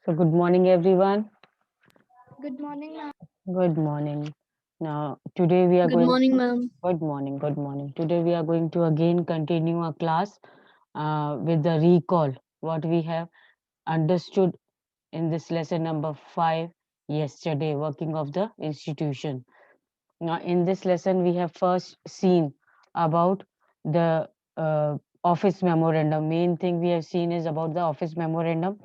So, good morning, everyone. Good morning, ma'am. Good morning. Now, today we are Good going. morning, ma'am. Good morning. Good morning. Today we are going to again continue our class with the recall what we have understood in this lesson number 5 yesterday, working of the institution. Now, in this lesson, we have first seen about the office memorandum. Main thing we have seen is about the office memorandum.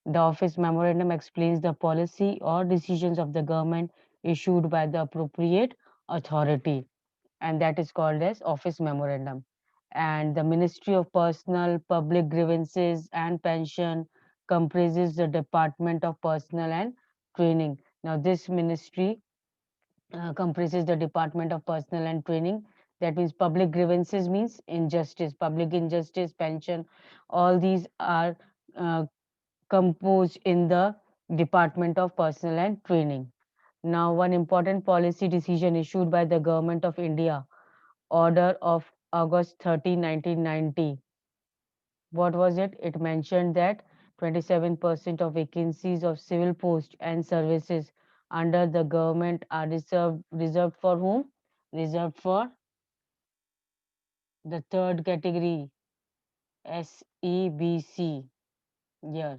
The office memorandum explains the policy or decisions of the government issued by the appropriate authority, and that is called as office memorandum. And the Ministry of Personal, Public Grievances, and Pension comprises the Department of Personnel and Training. Now, this ministry comprises the Department of Personnel and Training. That means public grievances means injustice, public injustice, pension. All these are uh, composed in the Department of Personnel and Training. Now, one important policy decision issued by the Government of India, Order of August 30, 1990. What was it? It mentioned that 27% of vacancies of civil posts and services under the government are reserved for whom? Reserved for the third category, SEBC. Yeah,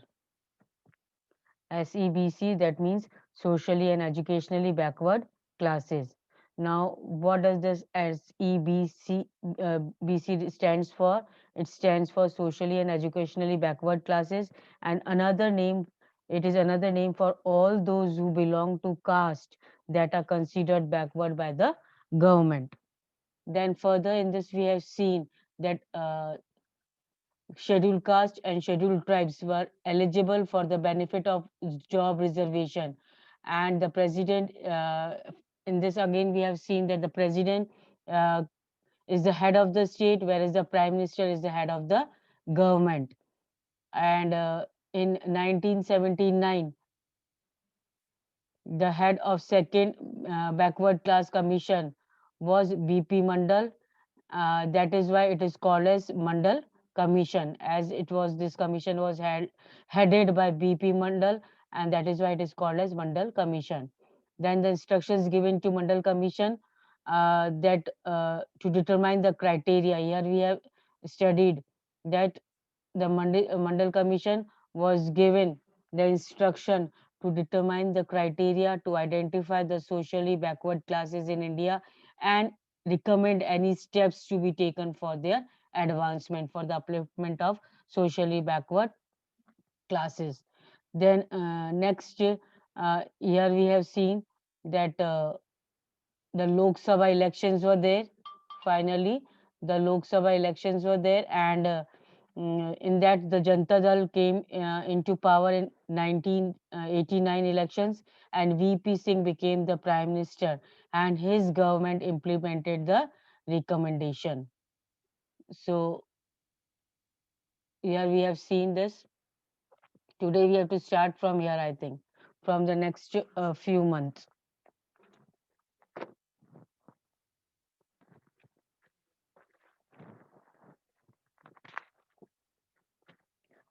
SEBC, that means socially and educationally backward classes. Now, what does this SEBC BC stands for? It stands for socially and educationally backward classes, and another name. It is another name for all those who belong to caste that are considered backward by the government. Then further in this, we have seen that scheduled caste and scheduled tribes were eligible for the benefit of job reservation, and the president in this again we have seen that the president uh, is the head of the state, whereas the prime minister is the head of the government. And in 1979, the head of second backward class commission was BP Mandal. That is why it is called as Mandal Commission, as it was this commission was headed by BP Mandal, and that is why it is called as Mandal Commission. Then the instructions given to Mandal Commission that to determine the criteria. Here we have studied that the Mandal Commission was given the instruction to determine the criteria to identify the socially backward classes in India and recommend any steps to be taken for their advancement, for the upliftment of socially backward classes. Then next here we have seen that the Lok Sabha elections were there. Finally, the Lok Sabha elections were there, and in that the Janta Dal came into power in 1989 elections, and VP Singh became the prime minister, and his government implemented the recommendation. So here we have seen this. Today we have to start from here, I think, from the next few months.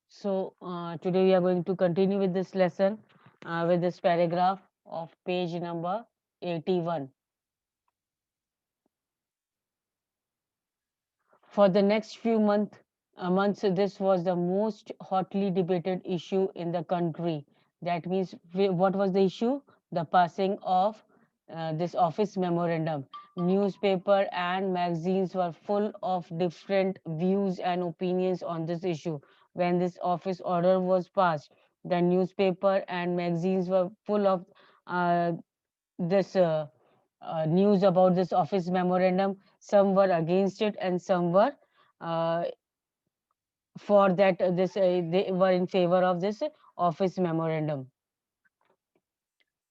So today we are going to continue with this lesson with this paragraph of page number 81. For the next few months, this was the most hotly debated issue in the country. That means, what was the issue? The passing of this office memorandum. Newspaper and magazines were full of different views and opinions on this issue. When this office order was passed, the newspaper and magazines were full of uh, this news about this office memorandum. Some were against it, and some were uh, for that. This they were in favor of this office memorandum.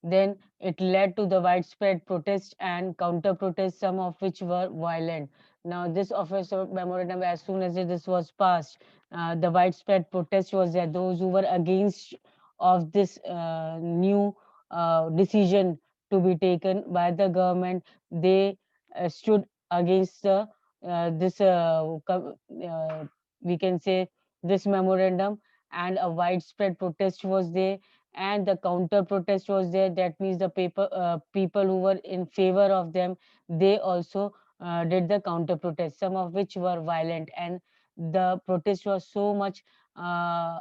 Then it led to the widespread protests and counter protests, some of which were violent. Now, this office memorandum, as soon as this was passed, the widespread protest was there. Those who were against of this new decision to be taken by the government, they stood against this, we can say, this memorandum, and a widespread protest was there, and the counter protest was there. That means the people who were in favor of them, they also did the counter protest, some of which were violent, and the protest was so much uh,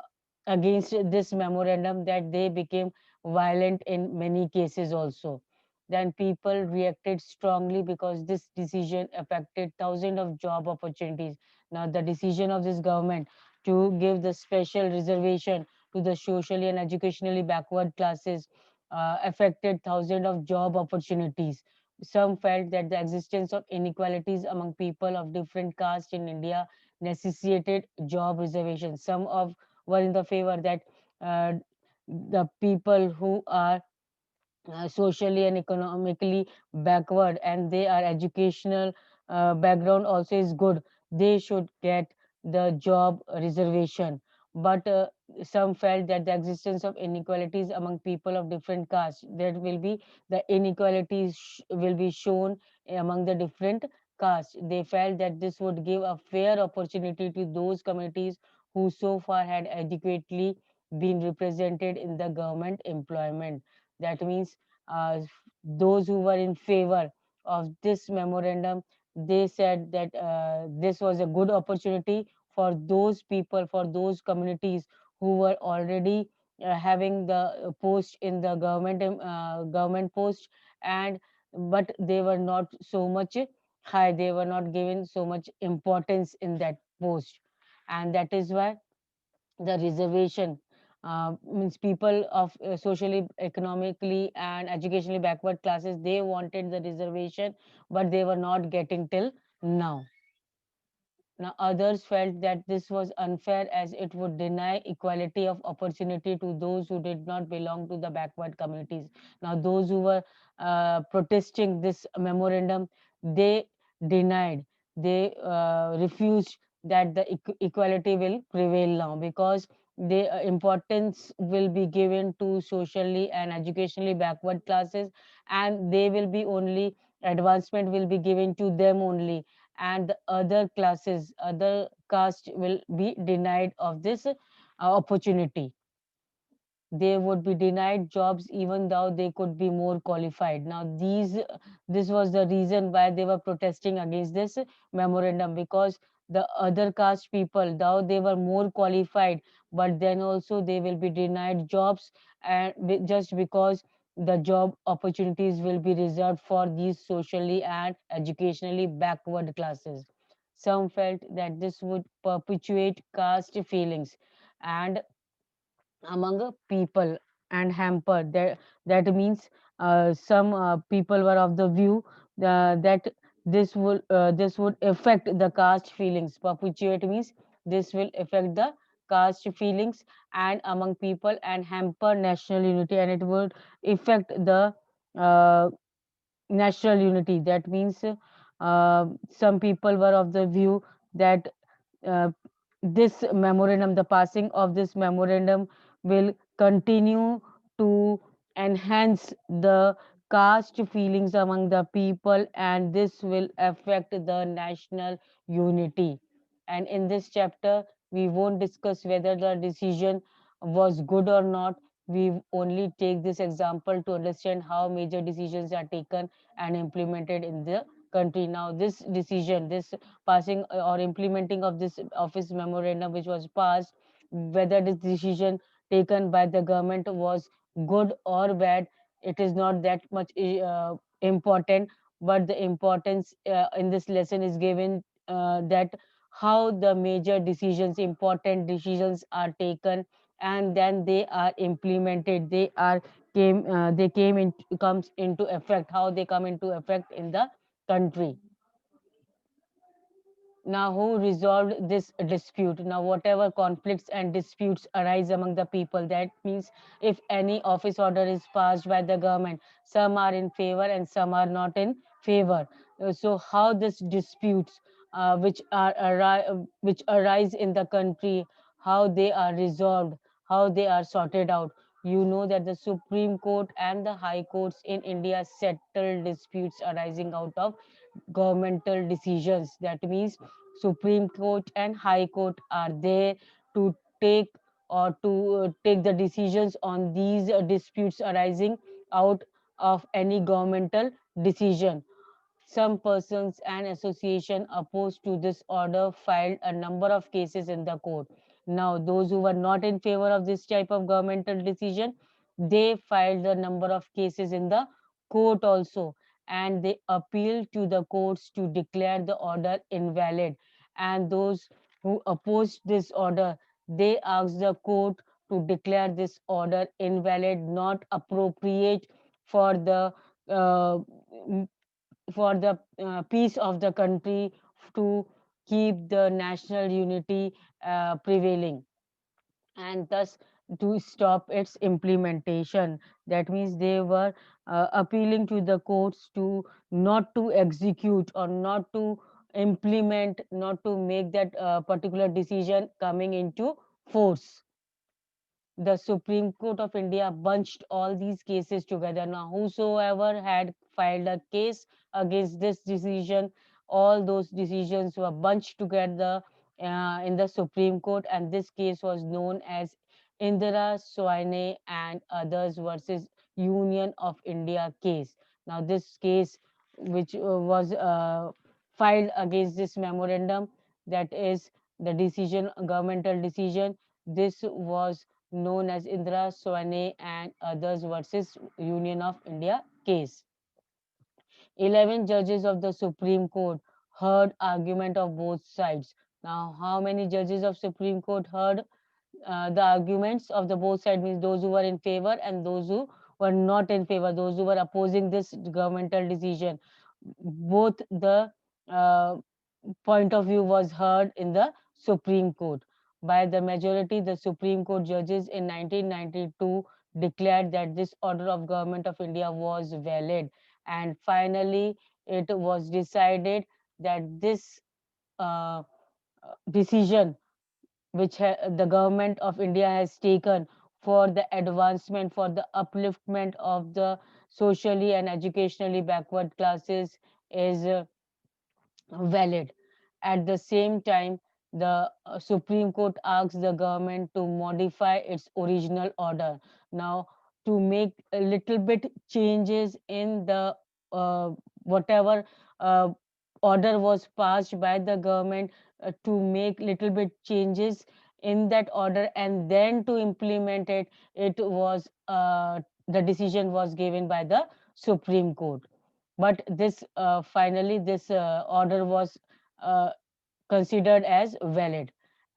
against this memorandum that they became violent in many cases also. Then people reacted strongly because this decision affected thousands of job opportunities. Now, the decision of this government to give the special reservation to the socially and educationally backward classes affected thousands of job opportunities. Some felt that the existence of inequalities among people of different castes in India necessitated job reservations. Some of were in the favor that uh, the people who are socially and economically backward and they are educational background also is good, they should get the job reservation. But some felt that the existence of inequalities among people of different castes, there will be the inequalities will be shown among the different castes. They felt that this would give a fair opportunity to those communities who so far had adequately been represented in the government employment. That means those who were in favor of this memorandum, they said that this was a good opportunity for those people, for those communities who were already having the post in the government post, and but they were not so much high, they were not given so much importance in that post, and that is why the reservation means people of socially, economically, and educationally backward classes, they wanted the reservation, but they were not getting till now. Now, others felt that this was unfair as it would deny equality of opportunity to those who did not belong to the backward communities. Now, those who were protesting this memorandum, they denied, they refused that the equality will prevail now, because the importance will be given to socially and educationally backward classes, and they will be only, advancement will be given to them only, and the other classes, other caste will be denied of this opportunity. They would be denied jobs even though they could be more qualified. Now this was the reason why they were protesting against this memorandum, because the other caste people, though they were more qualified, but then also they will be denied jobs, and just because the job opportunities will be reserved for these socially and educationally backward classes. Some felt that this would perpetuate caste feelings and among people and hamper that means some people were of the view that this would affect the caste feelings. Perpetuate means this will affect the caste feelings and among people and hamper national unity, and it would affect the uh, national unity. That means some people were of the view that uh, this memorandum, the passing of this memorandum, will continue to enhance the caste feelings among the people, and this will affect the national unity. And in this chapter, we won't discuss whether the decision was good or not. We only take this example to understand how major decisions are taken and implemented in the country. Now, this decision, this passing or implementing of this office memorandum which was passed, whether this decision taken by the government was good or bad, it is not that much important. But the importance in this lesson is given that how the major decisions, important decisions are taken, and then they are implemented, they came in, comes into effect, how they come into effect in the country. Now, who resolved this dispute? Now, whatever conflicts and disputes arise among the people, that means if any office order is passed by the government, some are in favor and some are not in favor. So, how this disputes which arise in the country, how they are resolved, how they are sorted out? You know that the Supreme Court and the High Courts in India settle disputes arising out of governmental decisions. That means Supreme Court and High Court are there to take or to take the decisions on these disputes arising out of any governmental decision. Some persons and association opposed to this order filed a number of cases in the court. Now, those who were not in favor of this type of governmental decision, they filed a number of cases in the court also, and they appealed to the courts to declare the order invalid. And those who opposed this order, they asked the court to declare this order invalid, not appropriate for the uh, peace of the country, to keep the national unity prevailing, and thus to stop its implementation. That means they were appealing to the courts to not to execute or not to implement, not to make that particular decision coming into force. The Supreme Court of India bunched all these cases together. Now, whosoever had filed a case against this decision, all those decisions were bunched together in the Supreme Court, and this case was known as Indira Soine and others versus Union of India case. Now, this case, which was filed against this memorandum, that is the decision, governmental decision, this was known as Indra Swane and others versus Union of India case. 11 judges of the Supreme Court heard argument of both sides. Now, how many judges of Supreme Court heard the arguments of the both sides? Means those who were in favor and those who were not in favor, those who were opposing this governmental decision. Both the uh, point of view was heard in the Supreme Court. By the majority, the Supreme Court judges in 1992 declared that this order of Government of India was valid, and finally it was decided that this uh, decision which the government of India has taken for the advancement, for the upliftment of the socially and educationally backward classes is valid. At the same time, the Supreme Court asks the government to modify its original order. Now, to make a little bit changes in the whatever uh, order was passed by the government, to make little bit changes in that order and then to implement it, it was the decision was given by the Supreme Court. But this finally this order was uh, considered as valid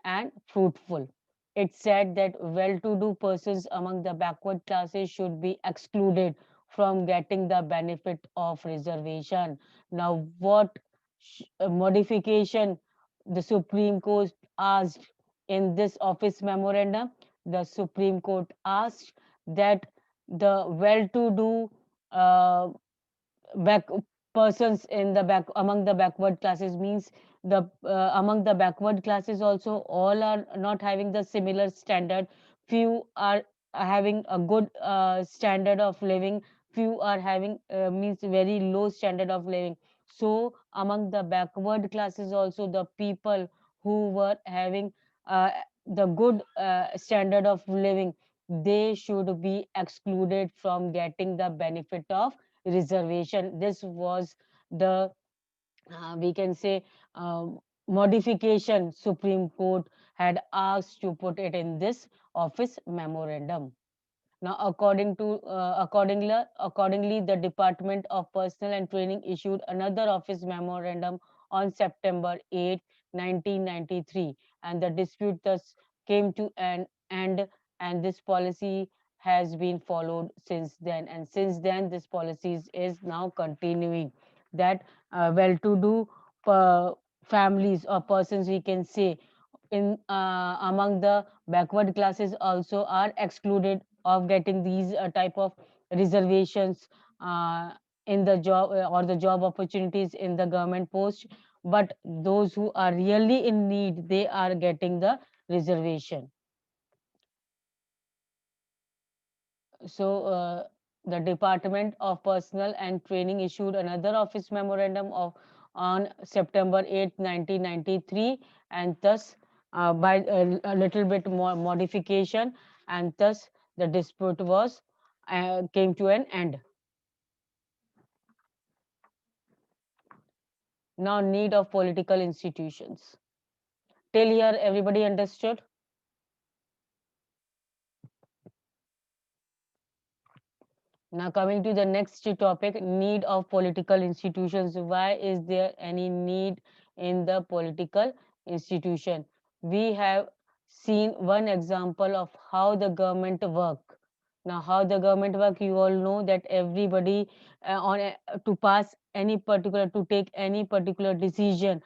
and fruitful. It said that well-to-do persons among the backward classes should be excluded from getting the benefit of reservation. Now, what modification the Supreme Court asked in this office memorandum? The Supreme Court asked that the well-to-do uh, back persons in the back among the backward classes, means the among the backward classes also, all are not having the similar standard. Few are having a good standard of living, few are having means very low standard of living. So among the backward classes also, the people who were having uh, the good standard of living, they should be excluded from getting the benefit of reservation. This was the we can say modification Supreme Court had asked to put it in this office memorandum. Now, accordingly, the Department of Personnel and Training issued another office memorandum on September 8, 1993, and the dispute thus came to an end. And this policy has been followed since then. And since then, this policy is now continuing. That well-to-do uh, families or persons, we can say, in among the backward classes also are excluded of getting these type of reservations in the job or the job opportunities in the government post. But those who are really in need, they are getting the reservation. So, the Department of Personnel and Training issued another office memorandum of on September 8, 1993, and thus by a little bit more modification, and thus the dispute was came to an end. Now, need of political institutions. Till here, everybody understood? Now, coming to the next topic, need of political institutions. Why is there any need in the political institution? We have seen one example of how the government work. Now, how the government work, you all know that everybody to pass any particular, to take any particular decision,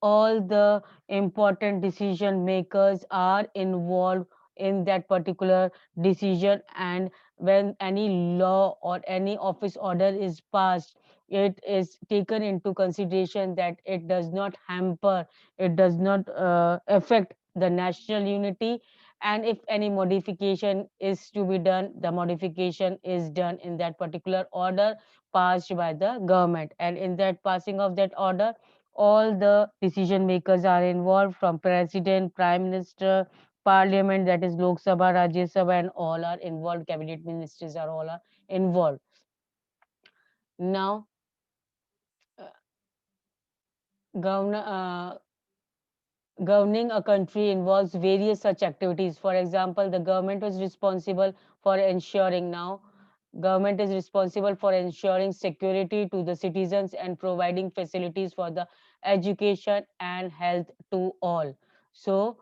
all the important decision makers are involved in that particular decision, and when any law or any office order is passed, it is taken into consideration that it does not hamper, it does not affect the national unity, and if any modification is to be done, the modification is done in that particular order passed by the government, and in that passing of that order, all the decision makers are involved, from president, prime minister, parliament, that is Lok Sabha, Rajya Sabha, and all are involved. Cabinet ministers are all are involved. Now, uh, governor, governing a country involves various such activities. For example, the government was responsible for ensuring now government is responsible for ensuring security to the citizens and providing facilities for the education and health to all. So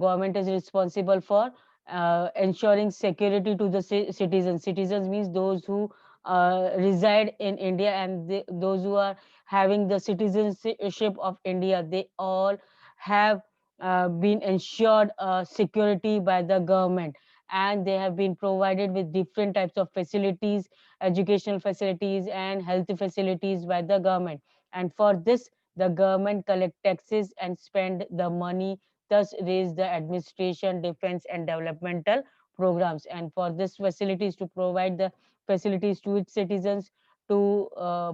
government is responsible for ensuring security to the citizens. Citizens means those who reside in India, and those who are having the citizenship of India, they all have been ensured security by the government, and they have been provided with different types of facilities, educational facilities and health facilities by the government. And for this, the government collect taxes and spend the money, thus raise the administration, defense and developmental programs. And for this facilities, to provide the facilities to its citizens, to uh,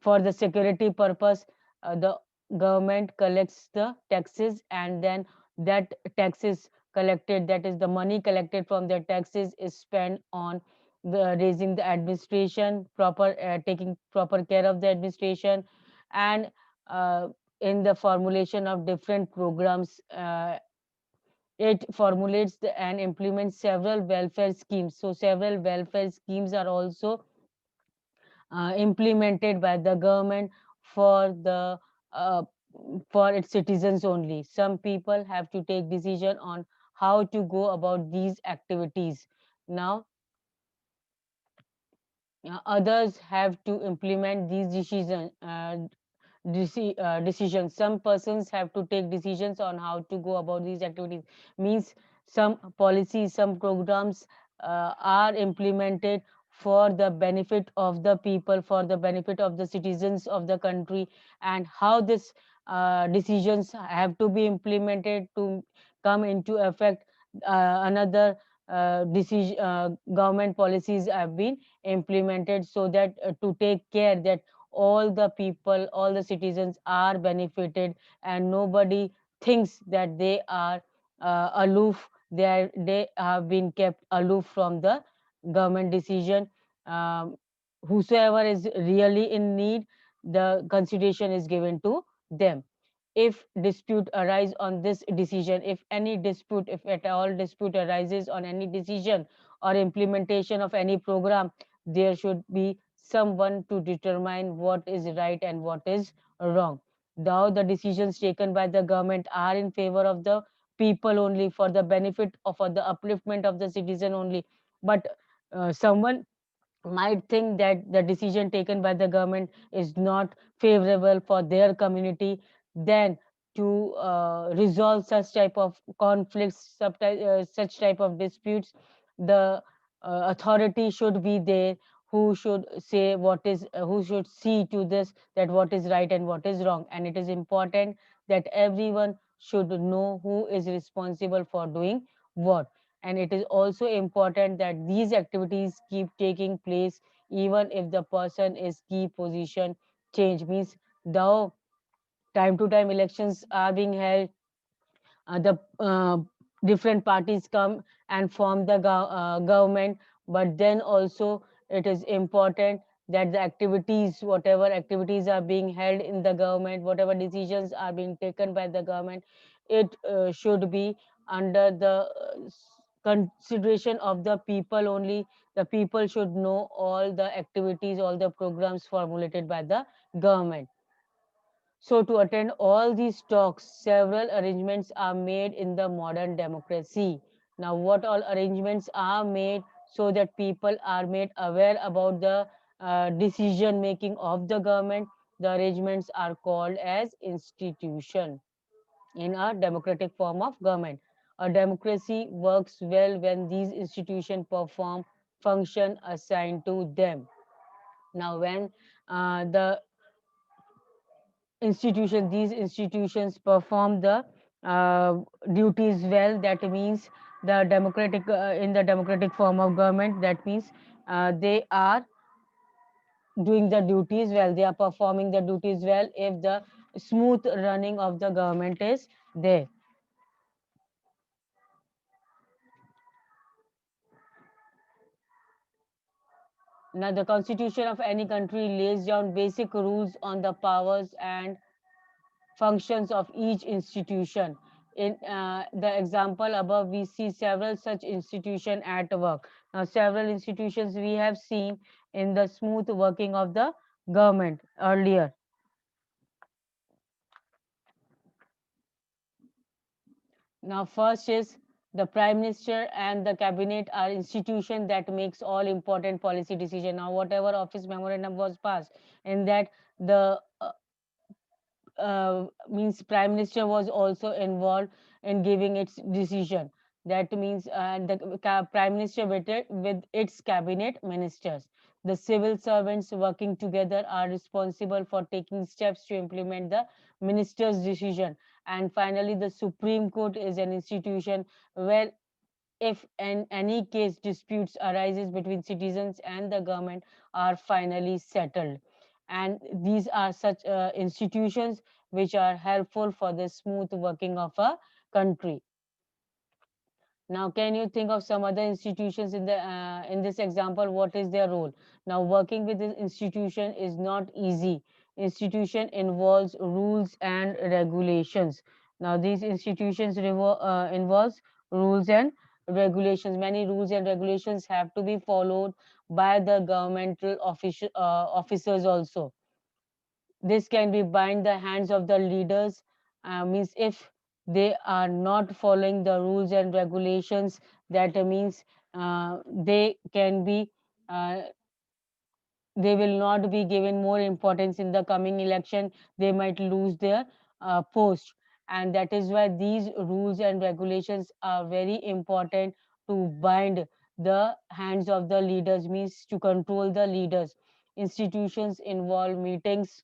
for the security purpose, the government collects the taxes, and then that taxes collected, that is the money collected from the taxes, is spent on the raising the administration, proper taking proper care of the administration, and uh, in the formulation of different programs. It formulates and implements several welfare schemes. So several welfare schemes are also implemented by the government for the uh, for its citizens only. Some people have to take decision on how to go about these activities. Now, others have to implement these decisions. Some persons have to take decisions on how to go about these activities. Means some policies, some programs are implemented for the benefit of the people, for the benefit of the citizens of the country, and how this decisions have to be implemented to come into effect. Another decision, government policies have been implemented, so that to take care that all the people, all the citizens are benefited, and nobody thinks that they are aloof, they have been kept aloof from the government decision. um, whosoever is really in need, the consideration is given to them. If dispute arise on this decision, if any dispute, if at all dispute arises on any decision or implementation of any program, there should be someone to determine what is right and what is wrong. Though the decisions taken by the government are in favor of the people only, for the benefit of, for the upliftment of the citizen only, but someone might think that the decision taken by the government is not favorable for their community, then to resolve such type of conflicts, such type of disputes, the authority should be there, who should say what is, who should see to this, that what is right and what is wrong. And it is important that everyone should know who is responsible for doing what. And it is also important that these activities keep taking place even if the person is key position change. Means the Time to time elections are being held. The different parties come and form the government, but then also it is important that the activities, whatever activities are being held in the government, whatever decisions are being taken by the government, it should be under the consideration of the people only. The people should know all the activities, all the programs formulated by the government. So, to attend all these talks, several arrangements are made in the modern democracy. Now, what all arrangements are made so that people are made aware about the decision making of the government? The arrangements are called as institution in a democratic form of government. A democracy works well when these institutions perform function assigned to them. Now, when the these institutions perform the uh, duties well, that means the democratic in the democratic form of government, that means they are doing the duties well, they are performing the duties well if the smooth running of the government is there. Now the constitution of any country lays down basic rules on the powers and functions of each institution. In the example above, we see several such institutions at work. Now, several institutions we have seen in the smooth working of the government earlier. Now, first is the prime minister and the cabinet are institutions that makes all important policy decision. Now, whatever office memorandum was passed, in that the means prime minister was also involved in giving its decision. That means the prime minister with its cabinet ministers. The civil servants working together are responsible for taking steps to implement the minister's decision. And finally, the Supreme Court is an institution where if in any case disputes arises between citizens and the government are finally settled. And these are such institutions which are helpful for the smooth working of a country. Now, can you think of some other institutions in this example? What is their role? Now, working with this institution is not easy. Institution involves rules and regulations. Now, these institutions involves rules and regulations. Many rules and regulations have to be followed by the governmental officers also. This can be bind the hands of the leaders, means if they are not following the rules and regulations, that means they can be uh, they will not be given more importance in the coming election. They might lose their post, and that is why these rules and regulations are very important to bind the hands of the leaders, means to control the leaders. Institutions involve meetings,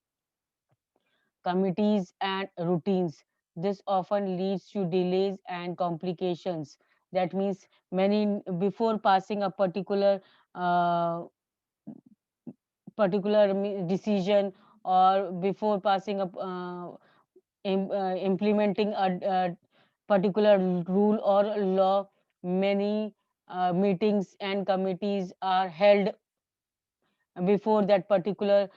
committees, and routines. This often leads to delays and complications. That means many before passing a uh, particular decision, or before passing a implementing a particular rule or law, many meetings and committees are held before that particular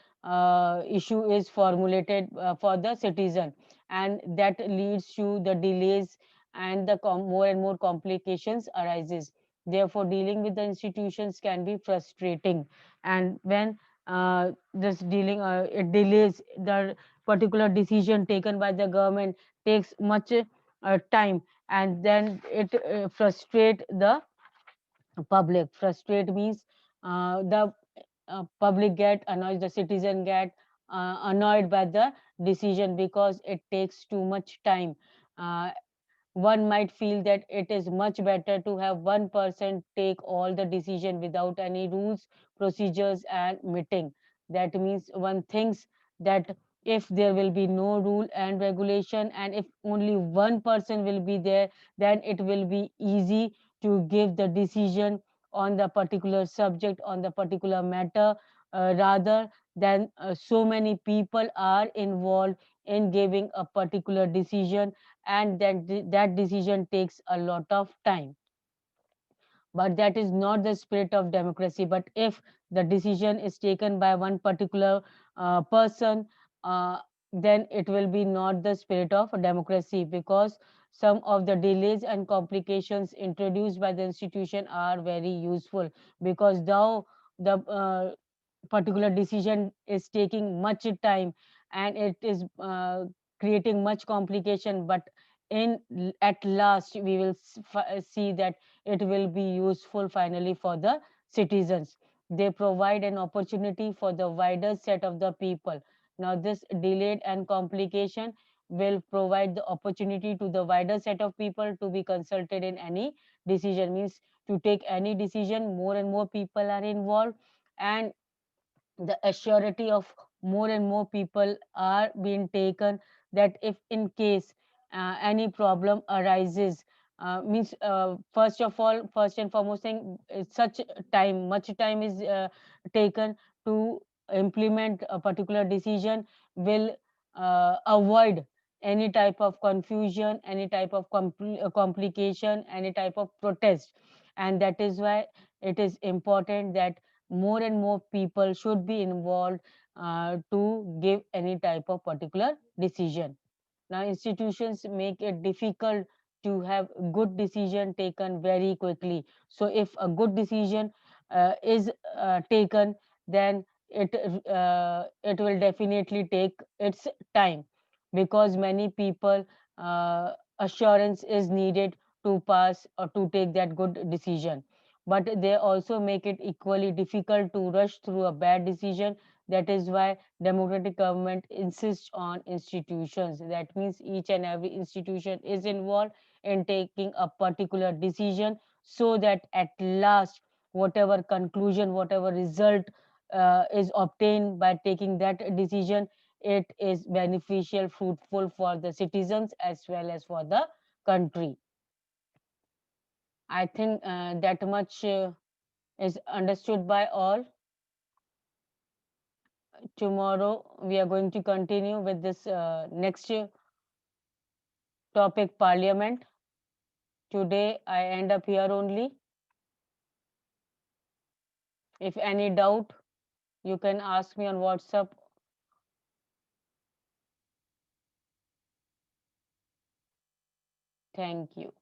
issue is formulated for the citizen, and that leads to the delays and the more and more complications arises. Therefore, dealing with the institutions can be frustrating, and when this dealing it delays the particular decision taken by the government, takes much time, and then it frustrate the public. Frustrate means the public get annoyed, the citizen get annoyed by the decision because it takes too much time. uh, One might feel that it is much better to have one person take all the decision without any rules, procedures, and meeting. That means one thinks that if there will be no rule and regulation, and if only one person will be there, then it will be easy to give the decision on the particular subject, on the particular matter, rather than so many people are involved in giving a particular decision, and that decision takes a lot of time. But that is not the spirit of democracy. But if the decision is taken by one particular person, uh, then it will be not the spirit of democracy, because some of the delays and complications introduced by the institution are very useful, because though the particular decision is taking much time, and it is creating much complication, but at last we will see that it will be useful finally for the citizens. They provide an opportunity for the wider set of the people. Now this delayed and complication will provide the opportunity to the wider set of people to be consulted in any decision. Means to take any decision, more and more people are involved, and the assurity of more and more people are being taken, that if in case any problem arises, means first of all, first and foremost thing, such time, much time is taken to implement a particular decision, will avoid any type of confusion, any type of complication, any type of protest. And that is why it is important that more and more people should be involved to give any type of particular decision. Now institutions make it difficult to have good decision taken very quickly. So if a good decision is taken, then it will definitely take its time, because many people assurance is needed to pass or to take that good decision. But they also make it equally difficult to rush through a bad decision. That is why democratic government insists on institutions. That means each and every institution is involved in taking a particular decision, so that at last, whatever conclusion, whatever result is obtained by taking that decision, it is beneficial, fruitful for the citizens as well as for the country. I think that much is understood by all. Tomorrow we are going to continue with this next topic, parliament. Today I end up here only. If any doubt, you can ask me on WhatsApp. Thank you.